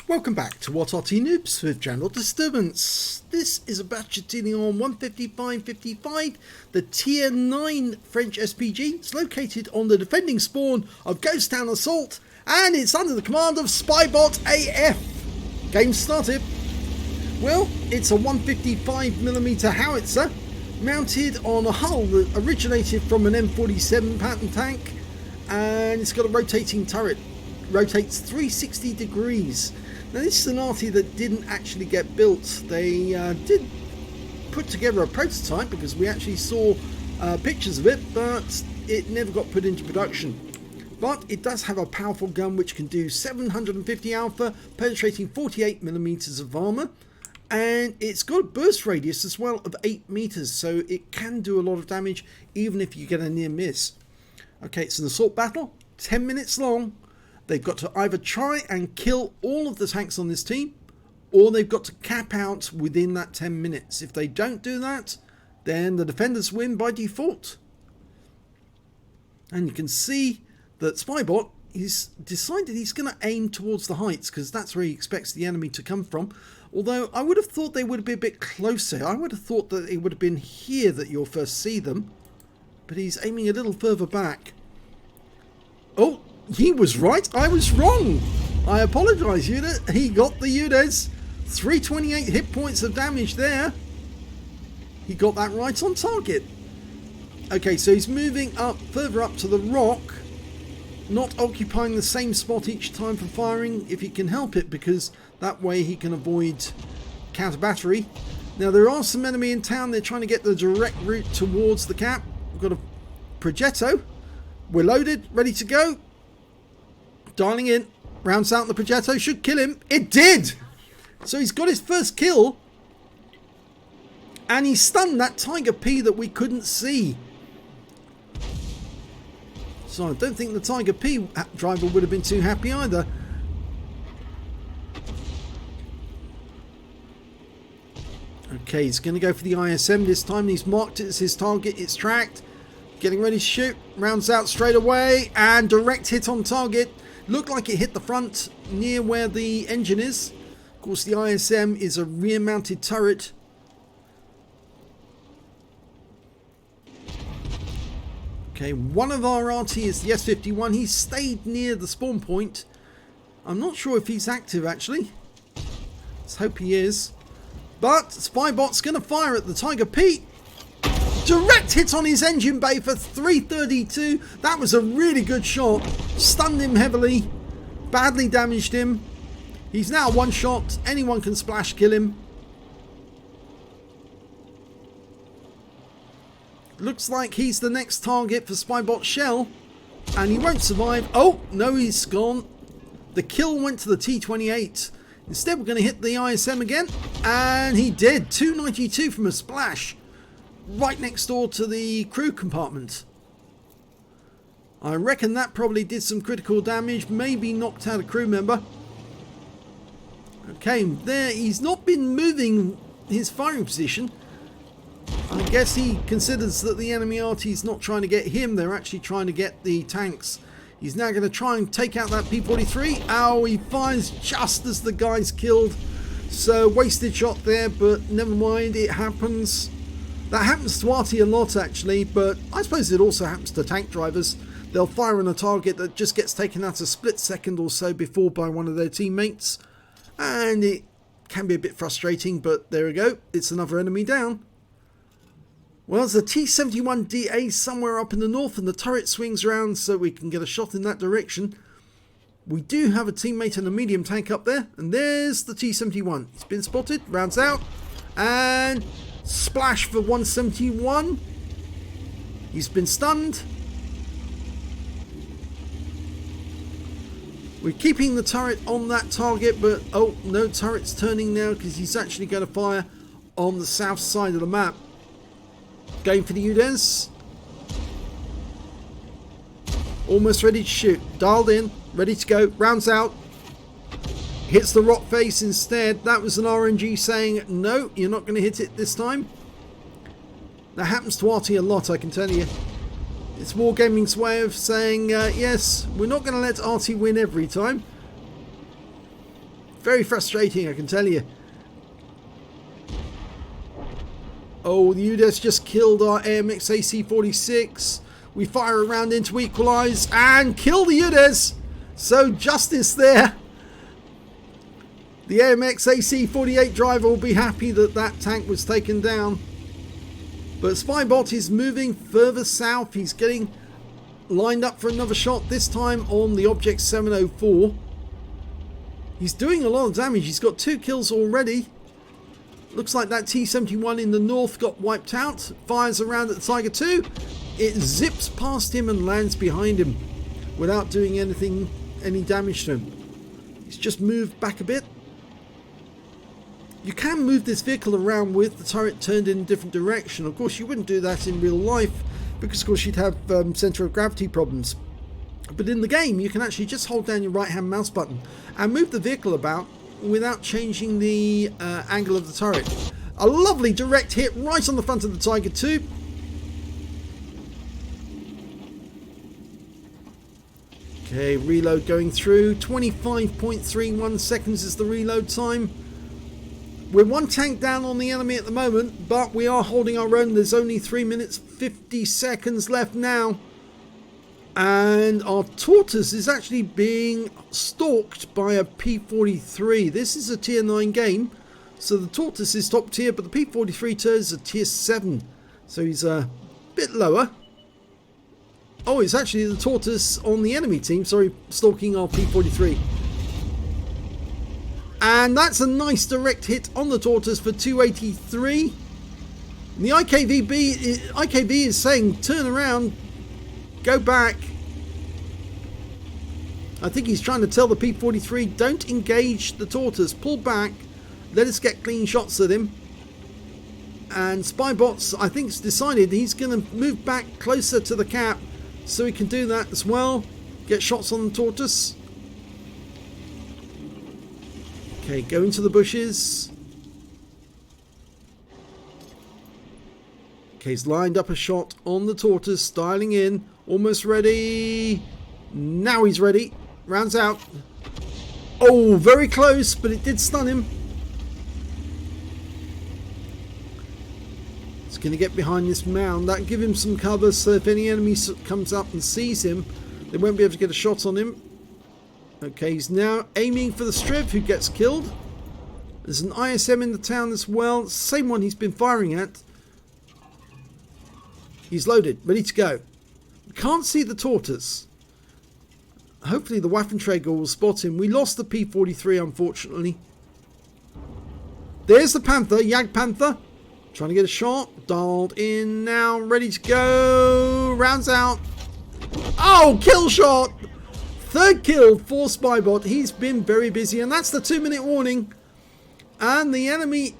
Welcome back to What Arty Noobs with General Disturbance. This is a Bat Châtillon 15555, the Tier 9 French SPG. It's located on the defending spawn of Ghost Town Assault, and it's under the command of SpybotAF. Game started. Well, it's a 155mm howitzer mounted on a hull that originated from an M47 pattern tank, and it's got a rotating turret. Rotates 360 degrees. Now this is an Arty that didn't actually get built. They did put together a prototype because we actually saw pictures of it, but it never got put into production. But it does have a powerful gun which can do 750 alpha, penetrating 48mm of armor, and it's got a burst radius as well of 8 meters, so it can do a lot of damage even if you get a near miss. Okay, it's an assault battle, 10 minutes long. They've got to either try and kill all of the tanks on this team, or they've got to cap out within that 10 minutes. If they don't do that, then the defenders win by default. And you can see that Spybot has decided he's going to aim towards the heights, because that's where he expects the enemy to come from. Although I would have thought they would be a bit closer. I would have thought that it would have been here that you'll first see them. But he's aiming a little further back. Oh! He was right, I was wrong. I apologise, unit. He got the units. 328 hit points of damage there. He got that right on target. Okay, so he's moving up, further up to the rock. Not occupying the same spot each time for firing, if he can help it, because that way he can avoid counter battery. Now there are some enemy in town. They're trying to get the direct route towards the cap. We've got a Progetto. We're loaded, ready to go. Dialing in, rounds out the Progetto, should kill him. It did! So he's got his first kill, and he stunned that Tiger P that we couldn't see. So I don't think the Tiger P driver would have been too happy either. Okay, he's going to go for the ISM this time. He's marked it as his target. It's tracked. Getting ready to shoot. Rounds out straight away, and direct hit on target. Looked like it hit the front near where the engine is. Of course, the ISM is a rear mounted turret. Okay, one of our Arty is the S51. He stayed near the spawn point. I'm not sure if he's active actually. Let's hope he is. But Spybot's going to fire at the Tiger P. Direct hit on his engine bay for 332. That was a really good shot. Stunned him heavily. Badly damaged him. He's now one shot. Anyone can splash kill him. Looks like he's the next target for Spybot Shell. And he won't survive. Oh, no, he's gone. The kill went to the T28. Instead, we're going to hit the ISM again. And he did. 292 from a splash. Right next door to the crew compartment. I reckon that probably did some critical damage, maybe knocked out a crew member. Okay, there, he's not been moving his firing position. I guess he considers that the enemy Arty is not trying to get him, they're actually trying to get the tanks. He's now going to try and take out that P43. Ow, he fires just as the guy's killed. So, wasted shot there, but never mind, it happens. That happens to Arty a lot actually, but I suppose it also happens to tank drivers. They'll fire on a target that just gets taken out a split second or so before by one of their teammates. And it can be a bit frustrating, but there we go. It's another enemy down. Well, there's a T71DA somewhere up in the north, and the turret swings around so we can get a shot in that direction. We do have a teammate and a medium tank up there, and there's the T71. It's been spotted, rounds out, and splash for 171. He's been stunned. We're keeping the turret on that target, but oh no, turret's turning now because he's actually going to fire on the south side of the map. Going for the UDES. Almost ready to shoot. Dialed in, ready to go. Rounds out. Hits the rock face instead. That was an RNG saying, no, you're not going to hit it this time. That happens to Arty a lot, I can tell you. It's Wargaming's way of saying, yes, we're not going to let Arty win every time. Very frustrating, I can tell you. Oh, the UDES just killed our AMX AC-46. We fire a round in to equalise and kill the UDES. So justice there. The AMX AC-48 driver will be happy that that tank was taken down. But Spybot is moving further south. He's getting lined up for another shot, this time on the Object 704. He's doing a lot of damage. He's got 2 kills already. Looks like that T-71 in the north got wiped out. Fires around at the Tiger II. It zips past him and lands behind him without doing any damage to him. He's just moved back a bit. You can move this vehicle around with the turret turned in a different direction. Of course, you wouldn't do that in real life because, of course, you'd have center of gravity problems. But in the game, you can actually just hold down your right-hand mouse button and move the vehicle about without changing the angle of the turret. A lovely direct hit right on the front of the Tiger II. Okay, reload going through. 25.31 seconds is the reload time. We're 1 tank down on the enemy at the moment, but we are holding our own. There's only 3 minutes 50 seconds left now. And our Tortoise is actually being stalked by a P-43. This is a tier 9 game, so the Tortoise is top tier, but the P-43 is a tier 7. So he's a bit lower. Oh, it's actually the Tortoise on the enemy team, sorry, stalking our P-43. And that's a nice direct hit on the Tortoise for 283. And the IKV is saying, turn around, go back. I think he's trying to tell the P-43, don't engage the Tortoise, pull back, let us get clean shots at him. And Spybot's, I think, has decided he's going to move back closer to the cap so he can do that as well. Get shots on the Tortoise. Okay, go into the bushes. Okay, he's lined up a shot on the Tortoise, styling in, almost ready. Now he's ready. Rounds out. Oh, very close, but it did stun him. He's going to get behind this mound. That'll give him some cover, so if any enemy comes up and sees him, they won't be able to get a shot on him. Okay, he's now aiming for the Striv, who gets killed. There's an ISM in the town as well. Same one he's been firing at. He's loaded, ready to go. Can't see the Tortoise. Hopefully the Waffenträger will spot him. We lost the P-43, unfortunately. There's the Panther, Jagdpanther. Trying to get a shot. Dialed in now, ready to go. Rounds out. Oh, kill shot! 3rd kill for Spybot. He's been very busy, and that's the 2-minute warning. And the enemy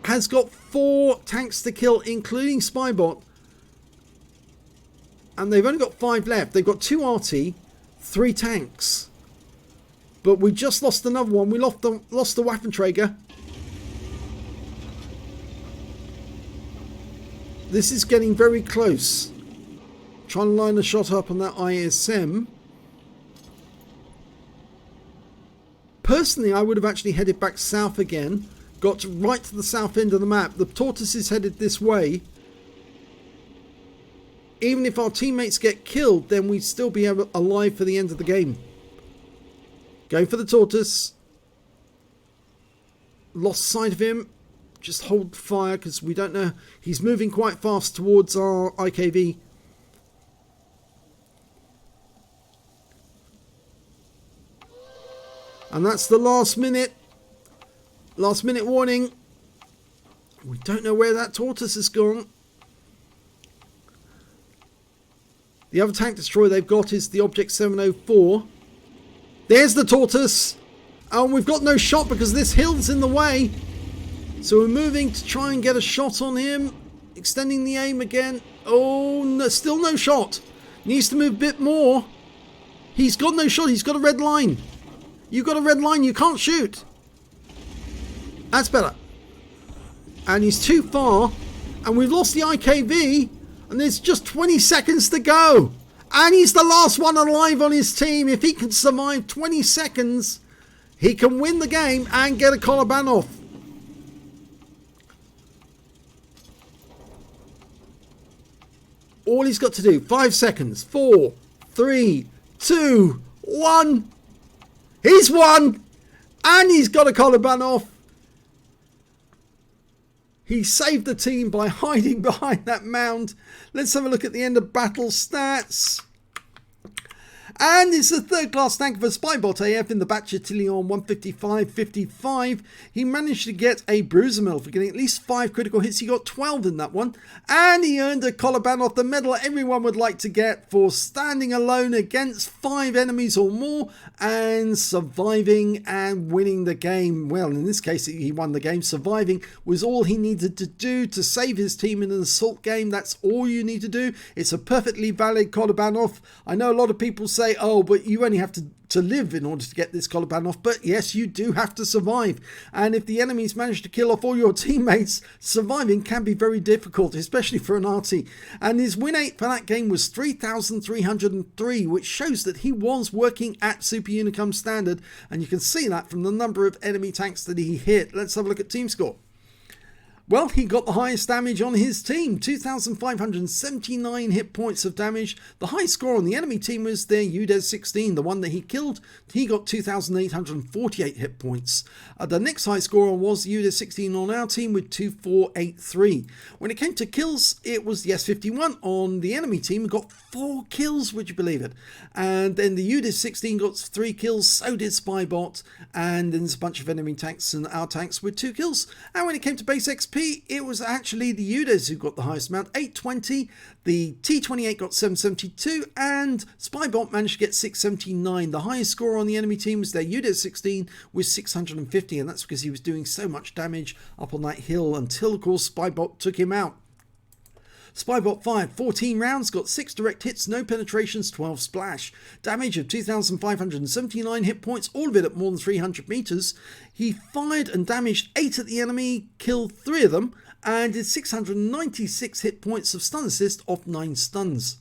has got 4 tanks to kill, including Spybot. And they've only got 5 left. They've got 2 Arty, 3 tanks. But we just lost another one. We lost the Waffenträger. This is getting very close. Trying to line a shot up on that ISM. Personally, I would have actually headed back south again. Got right to the south end of the map. The Tortoise is headed this way. Even if our teammates get killed, then we'd still be alive for the end of the game. Going for the Tortoise. Lost sight of him. Just hold fire because we don't know. He's moving quite fast towards our IKV. And that's the last minute. Last minute warning. We don't know where that Tortoise has gone. The other tank destroyer they've got is the Object 704. There's the Tortoise. Oh, and we've got no shot because this hill's in the way. So we're moving to try and get a shot on him. Extending the aim again. Oh, no, still no shot. Needs to move a bit more. He's got no shot. He's got a red line. You've got a red line. You can't shoot. That's better. And he's too far. And we've lost the IKV. And there's just 20 seconds to go. And he's the last one alive on his team. If he can survive 20 seconds, he can win the game and get a Kolobanov. All he's got to do, 5 seconds, 4, 3, 2, 1. He's won, and he's got a Kolobanov. He saved the team by hiding behind that mound. Let's have a look at the end of battle stats. And it's the third class tank for SpybotAF in the Bat Châtillon 155-55. He managed to get a bruiser medal for getting at least 5 critical hits. He got 12 in that one. And he earned a Kolobanov, the medal everyone would like to get for standing alone against 5 enemies or more and surviving and winning the game. Well, in this case, he won the game. Surviving was all he needed to do to save his team in an assault game. That's all you need to do. It's a perfectly valid Kolobanov. I know a lot of people say, oh, but you only have to live in order to get this Kolobanov. But yes, you do have to survive. And if the enemies manage to kill off all your teammates, surviving can be very difficult, especially for an Arty. And his win rate for that game was 3,303, which shows that he was working at Super Unicum standard. And you can see that from the number of enemy tanks that he hit. Let's have a look at team score. Well, he got the highest damage on his team, 2,579 hit points of damage. The high score on the enemy team was their UDES-16, the one that he killed. He got 2,848 hit points. The next high score was the UDES-16 on our team with 2,483. When it came to kills, it was the S51 on the enemy team, got 4 kills, would you believe it? And then the UDES-16 got 3 kills, so did Spybot, and then there's a bunch of enemy tanks and our tanks with 2 kills. And when it came to base XP, it was actually the UDES who got the highest amount, 820. The T28 got 772, and Spybot managed to get 679. The highest score on the enemy team was their UDES-16 with 650, and that's because he was doing so much damage up on that hill until, of course, Spybot took him out. Spybot fired 14 rounds, got 6 direct hits, no penetrations, 12 splash. Damage of 2,579 hit points, all of it at more than 300 meters. He fired and damaged 8 at the enemy, killed 3 of them, and did 696 hit points of stun assist off 9 stuns.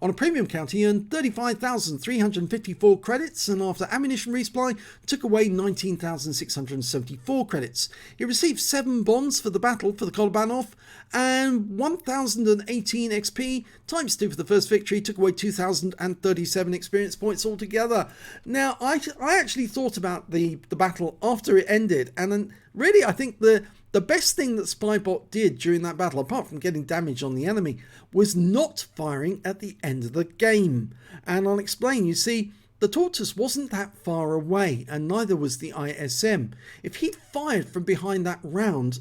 On a premium count, he earned 35,354 credits, and after ammunition resupply, took away 19,674 credits. He received 7 bonds for the battle for the Kolobanov, and 1,018 XP, times 2 for the first victory, took away 2,037 experience points altogether. Now, I actually thought about the battle after it ended, and then really I think the best thing that Spybot did during that battle, apart from getting damage on the enemy, was not firing at the end of the game. And I'll explain. You see, the Tortoise wasn't that far away, and neither was the ISM. If he'd fired from behind that mound,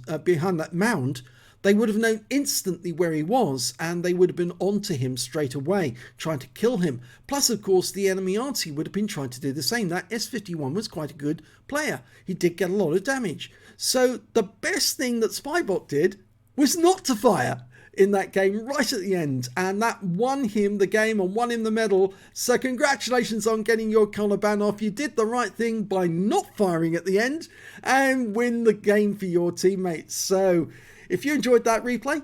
they would have known instantly where he was, and they would have been onto him straight away, trying to kill him. Plus, of course, the enemy Arty would have been trying to do the same. That S51 was quite a good player. He did get a lot of damage. So the best thing that Spybot did was not to fire in that game right at the end, and that won him the game and won him the medal. So congratulations on getting your Kolobanov. You did the right thing by not firing at the end and win the game for your teammates. So if you enjoyed that replay,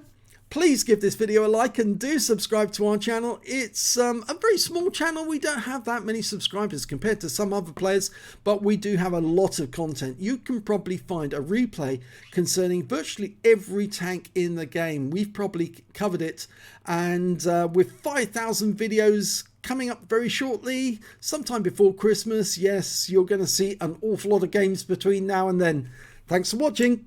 please give this video a like and do subscribe to our channel. It's a very small channel. We don't have that many subscribers compared to some other players, but we do have a lot of content. You can probably find a replay concerning virtually every tank in the game. We've probably covered it, and with 5,000 videos coming up very shortly, sometime before Christmas, yes, you're going to see an awful lot of games between now and then. Thanks for watching.